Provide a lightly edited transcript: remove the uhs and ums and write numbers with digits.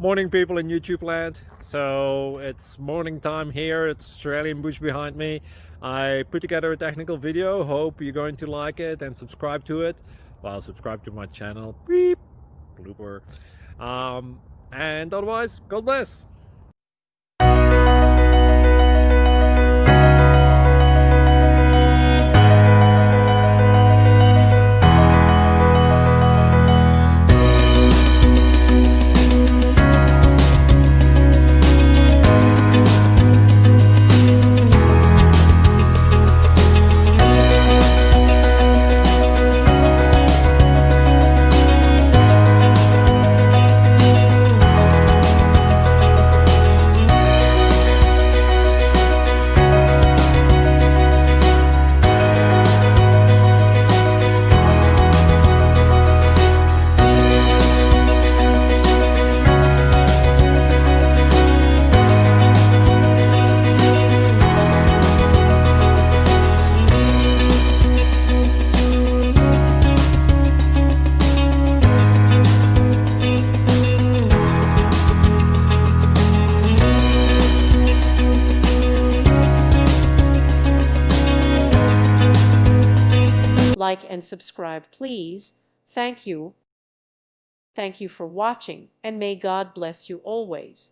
Morning, people in YouTube land. So it's morning time here. It's Australian bush behind me. I put together a technical video. Hope you're going to like it and subscribe to it. Well, subscribe to my channel. Beep. Blooper. And otherwise, God bless. Like and subscribe, please. Thank you. Thank you for watching, and may God bless you always.